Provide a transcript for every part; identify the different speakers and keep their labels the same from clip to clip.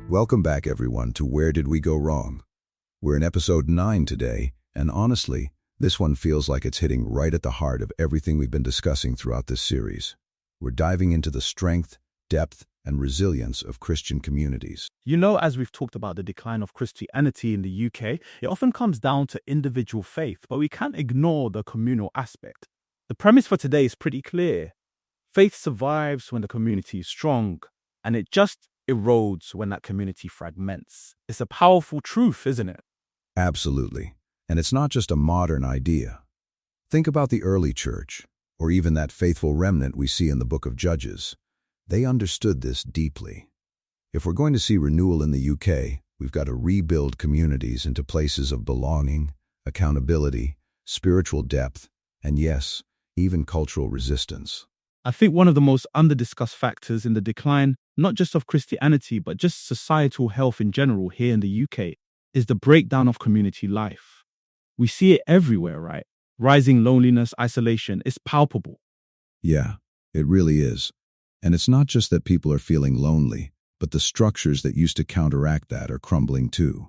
Speaker 1: Welcome back, everyone, to Where Did We Go Wrong? We're in episode 9 today, and honestly, this one feels like it's hitting right at the heart of everything we've been discussing throughout this series. We're diving into the strength, depth, and resilience of Christian communities.
Speaker 2: You know, as we've talked about the decline of Christianity in the UK, it often comes down to individual faith, but we can't ignore the communal aspect. The premise for today is pretty clear. Faith survives when the community is strong, and it just erodes when that community fragments. It's a powerful truth, isn't it?
Speaker 1: Absolutely. And it's not just a modern idea. Think about the early church, or even that faithful remnant we see in the book of Judges. They understood this deeply. If we're going to see renewal in the UK, we've got to rebuild communities into places of belonging, accountability, spiritual depth, and yes, even cultural resistance.
Speaker 2: I think one of the most under-discussed factors in the decline, not just of Christianity, but just societal health in general here in the UK, is the breakdown of community life. We see it everywhere, right? Rising loneliness, isolation is palpable.
Speaker 1: Yeah, it really is. And it's not just that people are feeling lonely, but the structures that used to counteract that are crumbling too.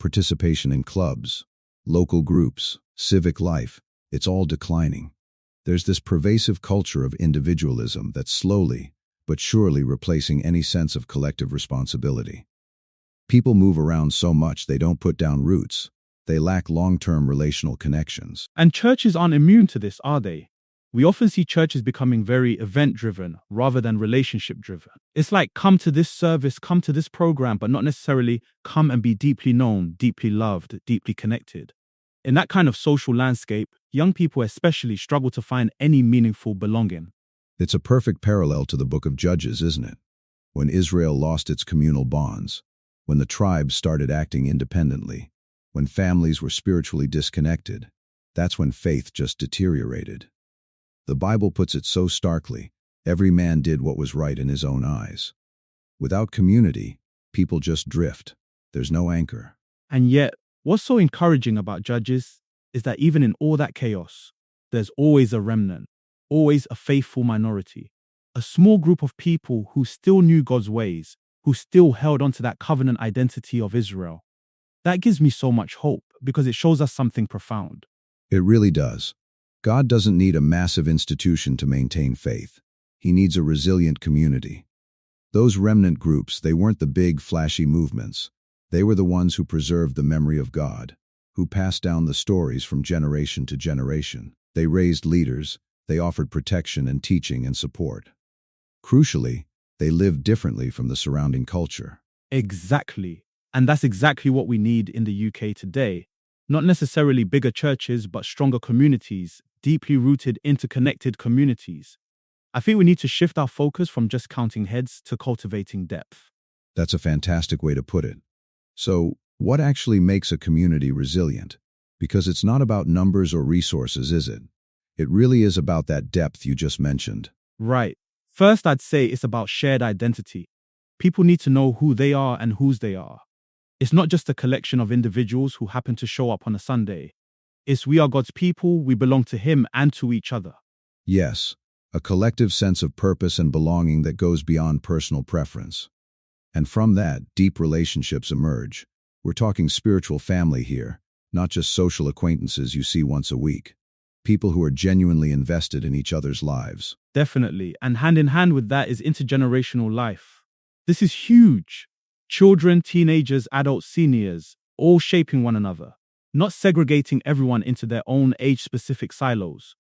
Speaker 1: Participation in clubs, local groups, civic life, it's all declining. There's this pervasive culture of individualism that's slowly, but surely replacing any sense of collective responsibility. People move around so much they don't put down roots. They lack long-term relational connections.
Speaker 2: And churches aren't immune to this, are they? We often see churches becoming very event-driven rather than relationship-driven. It's like, come to this service, come to this program, but not necessarily come and be deeply known, deeply loved, deeply connected. In that kind of social landscape, young people especially struggle to find any meaningful belonging.
Speaker 1: It's a perfect parallel to the book of Judges, isn't it? When Israel lost its communal bonds, when the tribes started acting independently, when families were spiritually disconnected, that's when faith just deteriorated. The Bible puts it so starkly, every man did what was right in his own eyes. Without community, people just drift. There's no anchor.
Speaker 2: And yet, what's so encouraging about Judges is that even in all that chaos, there's always a remnant, always a faithful minority, a small group of people who still knew God's ways, who still held on to that covenant identity of Israel. That gives me so much hope because it shows us something profound.
Speaker 1: It really does. God doesn't need a massive institution to maintain faith. He needs a resilient community. Those remnant groups, they weren't the big, flashy movements. They were the ones who preserved the memory of God, who passed down the stories from generation to generation. They raised leaders, they offered protection and teaching and support. Crucially, they lived differently from the surrounding culture.
Speaker 2: Exactly. And that's exactly what we need in the UK today. Not necessarily bigger churches, but stronger communities, deeply rooted, interconnected communities. I think we need to shift our focus from just counting heads to cultivating depth.
Speaker 1: That's a fantastic way to put it. So, what actually makes a community resilient? Because it's not about numbers or resources, is it? It really is about that depth you just mentioned.
Speaker 2: Right. First, I'd say it's about shared identity. People need to know who they are and whose they are. It's not just a collection of individuals who happen to show up on a Sunday. It's we are God's people, we belong to Him and to each other.
Speaker 1: Yes, a collective sense of purpose and belonging that goes beyond personal preference. And from that, deep relationships emerge. We're talking spiritual family here, not just social acquaintances you see once a week. People who are genuinely invested in each other's lives.
Speaker 2: Definitely. And hand in hand with that is intergenerational life. This is huge. Children, teenagers, adults, seniors, all shaping one another, not segregating everyone into their own age-specific silos.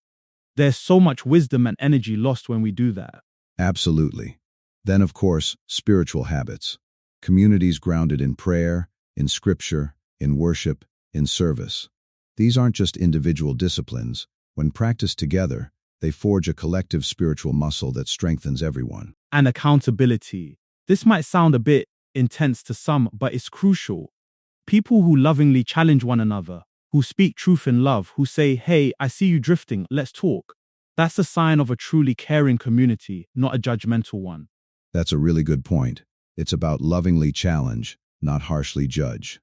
Speaker 2: There's so much wisdom and energy lost when we do that.
Speaker 1: Absolutely. Then, of course, spiritual habits. Communities grounded in prayer, in scripture, in worship, in service. These aren't just individual disciplines. When practiced together, they forge a collective spiritual muscle that strengthens everyone.
Speaker 2: And accountability. This might sound a bit intense to some, but it's crucial. People who lovingly challenge one another, who speak truth in love, who say, hey, I see you drifting, let's talk. That's a sign of a truly caring community, not a judgmental one.
Speaker 1: That's a really good point. It's about lovingly challenge, not harshly judge.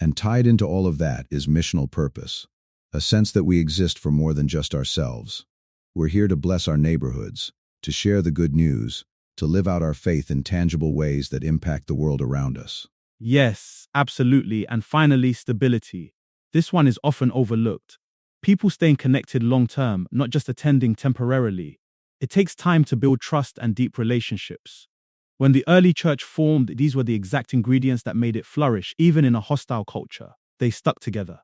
Speaker 1: And tied into all of that is missional purpose, a sense that we exist for more than just ourselves. We're here to bless our neighborhoods, to share the good news, to live out our faith in tangible ways that impact the world around us.
Speaker 2: Yes, absolutely. And finally, stability. This one is often overlooked. People staying connected long term, not just attending temporarily. It takes time to build trust and deep relationships. When the early church formed, these were the exact ingredients that made it flourish, even in a hostile culture. They stuck together.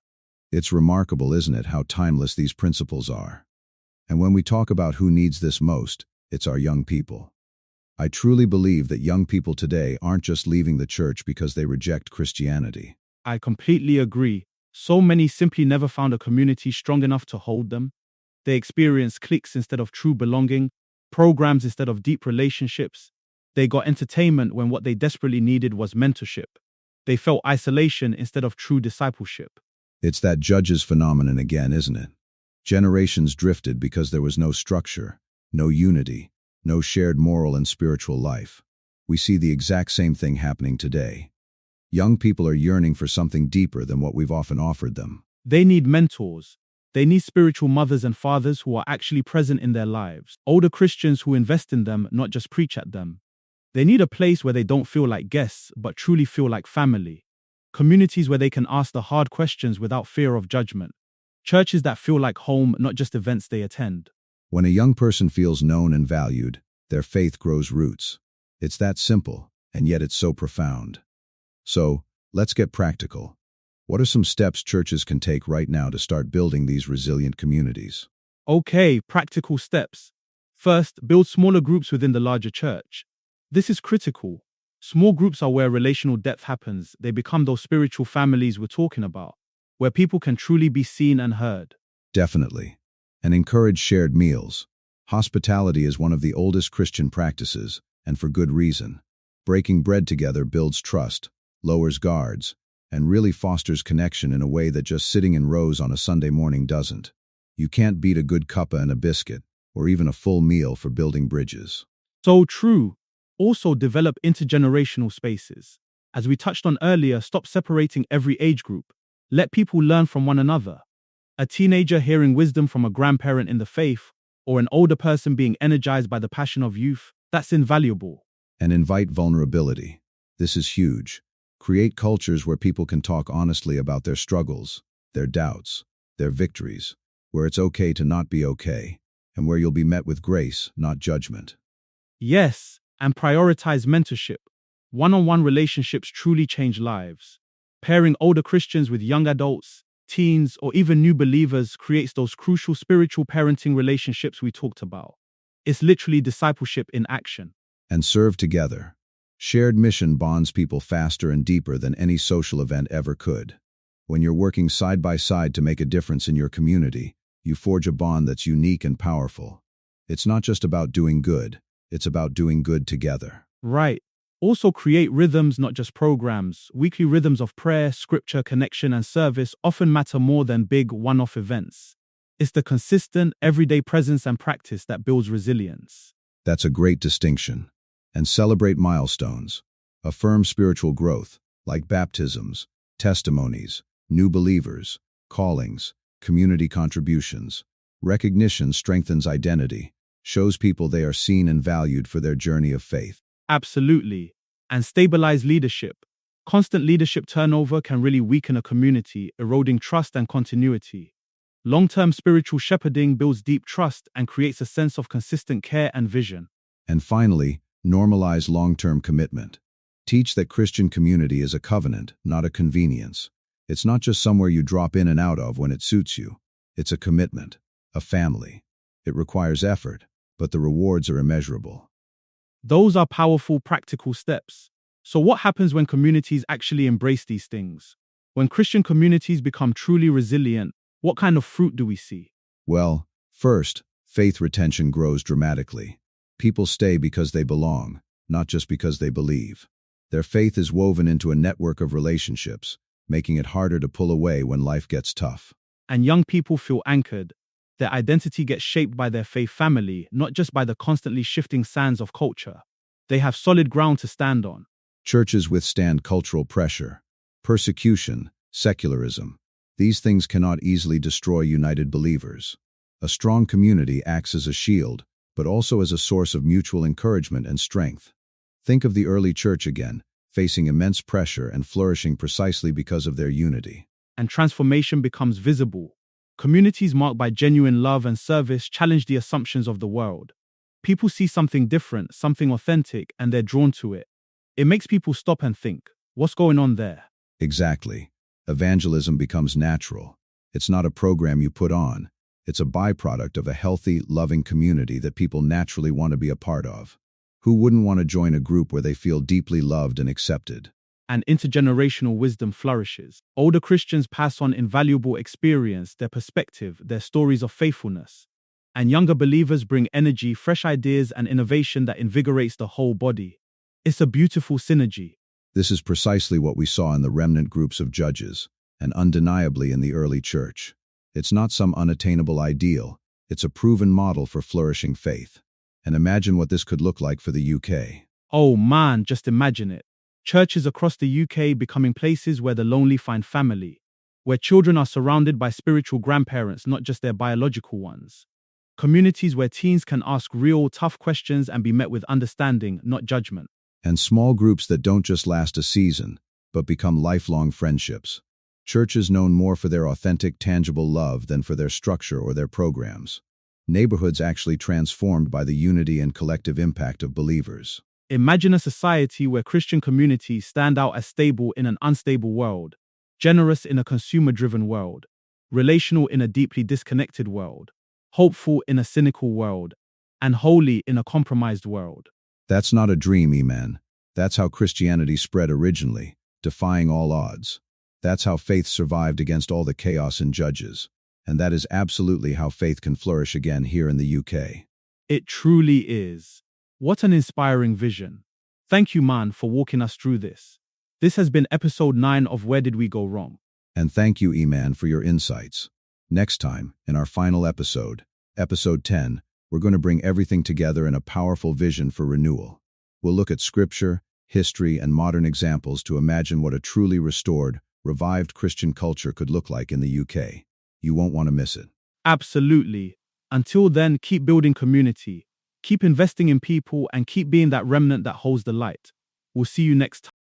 Speaker 1: It's remarkable, isn't it, how timeless these principles are? And when we talk about who needs this most, it's our young people. I truly believe that young people today aren't just leaving the church because they reject Christianity.
Speaker 2: I completely agree. So many simply never found a community strong enough to hold them. They experienced cliques instead of true belonging, programs instead of deep relationships. They got entertainment when what they desperately needed was mentorship. They felt isolation instead of true discipleship.
Speaker 1: It's that judges phenomenon again, isn't it? Generations drifted because there was no structure, no unity, no shared moral and spiritual life. We see the exact same thing happening today. Young people are yearning for something deeper than what we've often offered them.
Speaker 2: They need mentors. They need spiritual mothers and fathers who are actually present in their lives. Older Christians who invest in them, not just preach at them. They need a place where they don't feel like guests, but truly feel like family. Communities where they can ask the hard questions without fear of judgment. Churches that feel like home, not just events they attend.
Speaker 1: When a young person feels known and valued, their faith grows roots. It's that simple, and yet it's so profound. So, let's get practical. What are some steps churches can take right now to start building these resilient communities?
Speaker 2: Okay, practical steps. First, build smaller groups within the larger church. This is critical. Small groups are where relational depth happens. They become those spiritual families we're talking about, where people can truly be seen and heard.
Speaker 1: Definitely. And encourage shared meals. Hospitality is one of the oldest Christian practices, and for good reason. Breaking bread together builds trust, lowers guards, and really fosters connection in a way that just sitting in rows on a Sunday morning doesn't. You can't beat a good cuppa and a biscuit, or even a full meal for building bridges.
Speaker 2: So true. Also, develop intergenerational spaces. As we touched on earlier, stop separating every age group. Let people learn from one another. A teenager hearing wisdom from a grandparent in the faith, or an older person being energized by the passion of youth, that's invaluable.
Speaker 1: And invite vulnerability. This is huge. Create cultures where people can talk honestly about their struggles, their doubts, their victories, where it's okay to not be okay, and where you'll be met with grace, not judgment.
Speaker 2: Yes, and prioritize mentorship. One-on-one relationships truly change lives. Pairing older Christians with young adults, teens, or even new believers creates those crucial spiritual parenting relationships we talked about. It's literally discipleship in action.
Speaker 1: And serve together. Shared mission bonds people faster and deeper than any social event ever could. When you're working side by side to make a difference in your community, you forge a bond that's unique and powerful. It's not just about doing good, it's about doing good together.
Speaker 2: Right. Also create rhythms, not just programs. Weekly rhythms of prayer, scripture, connection, and service often matter more than big one-off events. It's the consistent, everyday presence and practice that builds resilience.
Speaker 1: That's a great distinction. And celebrate milestones. Affirm spiritual growth, like baptisms, testimonies, new believers, callings, community contributions. Recognition strengthens identity, shows people they are seen and valued for their journey of faith.
Speaker 2: Absolutely. And stabilize leadership. Constant leadership turnover can really weaken a community, eroding trust and continuity. Long-term spiritual shepherding builds deep trust and creates a sense of consistent care and vision.
Speaker 1: And finally, normalize long-term commitment. Teach that Christian community is a covenant, not a convenience. It's not just somewhere you drop in and out of when it suits you. It's a commitment, a family. It requires effort, but the rewards are immeasurable.
Speaker 2: Those are powerful, practical steps. So what happens when communities actually embrace these things? When Christian communities become truly resilient, what kind of fruit do we see?
Speaker 1: Well, first, faith retention grows dramatically. People stay because they belong, not just because they believe. Their faith is woven into a network of relationships, making it harder to pull away when life gets tough.
Speaker 2: And young people feel anchored. Their identity gets shaped by their faith family, not just by the constantly shifting sands of culture. They have solid ground to stand on.
Speaker 1: Churches withstand cultural pressure, persecution, secularism. These things cannot easily destroy united believers. A strong community acts as a shield, but also as a source of mutual encouragement and strength. Think of the early church again, facing immense pressure and flourishing precisely because of their unity.
Speaker 2: And transformation becomes visible. Communities marked by genuine love and service challenge the assumptions of the world. People see something different, something authentic, and they're drawn to it. It makes people stop and think, what's going on there?
Speaker 1: Exactly. Evangelism becomes natural. It's not a program you put on. It's a byproduct of a healthy, loving community that people naturally want to be a part of. Who wouldn't want to join a group where they feel deeply loved and accepted?
Speaker 2: And intergenerational wisdom flourishes. Older Christians pass on invaluable experience, their perspective, their stories of faithfulness. And younger believers bring energy, fresh ideas, and innovation that invigorates the whole body. It's a beautiful synergy.
Speaker 1: This is precisely what we saw in the remnant groups of judges, and undeniably in the early church. It's not some unattainable ideal, it's a proven model for flourishing faith. And imagine what this could look like for the UK.
Speaker 2: Oh man, just imagine it. Churches across the UK becoming places where the lonely find family, where children are surrounded by spiritual grandparents, not just their biological ones. Communities where teens can ask real, tough questions and be met with understanding, not judgment.
Speaker 1: And small groups that don't just last a season, but become lifelong friendships. Churches known more for their authentic, tangible love than for their structure or their programs. Neighborhoods actually transformed by the unity and collective impact of believers.
Speaker 2: Imagine a society where Christian communities stand out as stable in an unstable world, generous in a consumer-driven world, relational in a deeply disconnected world, hopeful in a cynical world, and holy in a compromised world.
Speaker 1: That's not a dream, E-Man. That's how Christianity spread originally, defying all odds. That's how faith survived against all the chaos in Judges. And that is absolutely how faith can flourish again here in the UK.
Speaker 2: It truly is. What an inspiring vision. Thank you, man, for walking us through this. This has been episode 9 of Where Did We Go Wrong?
Speaker 1: And thank you, E-Man, for your insights. Next time, in our final episode, episode 10, we're going to bring everything together in a powerful vision for renewal. We'll look at scripture, history, and modern examples to imagine what a truly restored, revived Christian culture could look like in the UK. You won't want to miss it.
Speaker 2: Absolutely. Until then, keep building community, keep investing in people, and keep being that remnant that holds the light. We'll see you next time.